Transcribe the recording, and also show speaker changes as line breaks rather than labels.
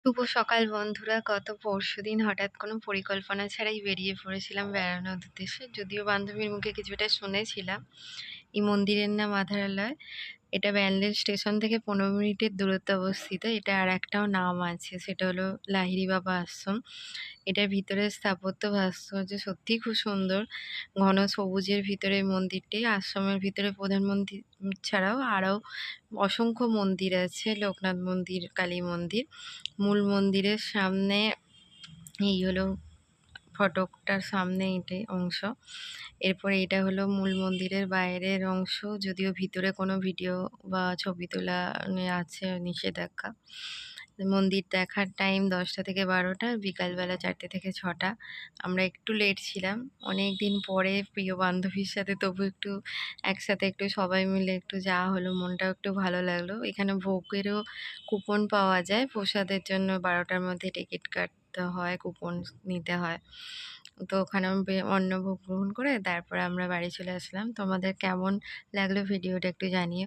শুভ সকাল বন্ধুরা। গত পরশুদিন হঠাৎ কোনো পরিকল্পনা ছাড়াই বেরিয়ে পড়েছিলাম বেড়ানোর উদ্দেশ্যে। যদিও বান্ধবীর মুখে কিছুটা শুনেছিলাম। এই মন্দিরের নাম আধারালয়। এটা ব্যান্ডেল স্টেশন থেকে ১৫ মিনিটের দূরত্বে অবস্থিত। এটা আরেকটাও নাম আছে, সেটা হলো লাহিড়ী বাবা আশ্রম। এটার ভিতরের স্থাপত্য ভাস্কর্য সত্যিই খুব সুন্দর। ঘন সবুজের ভিতরে এই মন্দিরটি। আশ্রমের ভিতরে প্রধান মন্দির ছাড়াও আরও অসংখ্য মন্দির আছে। লোকনাথ মন্দির, কালী মন্দির। মূল মন্দিরের সামনে এই হলো ফটকটার সামনে এটাই অংশ। এরপরে এটা হলো মূল মন্দিরের বাইরের অংশ। যদিও ভিতরে কোনো ভিডিও বা ছবি তোলা আছে নিষেধাজ্ঞা। মন্দির দেখার টাইম ১০টা থেকে ১২টা, বিকালবেলা ৪টে থেকে ৬টা। আমরা একটু লেট ছিলাম। অনেকদিন পরে প্রিয় বান্ধবীর সাথে তবু একটু একসাথে একটু সবাই মিলে একটু যাওয়া হলো। মনটাও একটু ভালো লাগলো। এখানে ভোগেরও কুপন পাওয়া যায়। প্রসাদের জন্য ১২টার মধ্যে টিকিট কাটতে হয়, কুপন নিতে হয়। তো ওখানে অন্নভোগ গ্রহণ করে তারপরে আমরা বাড়ি চলে আসলাম। তোমাদের কেমন লাগলো ভিডিওটা একটু জানিও।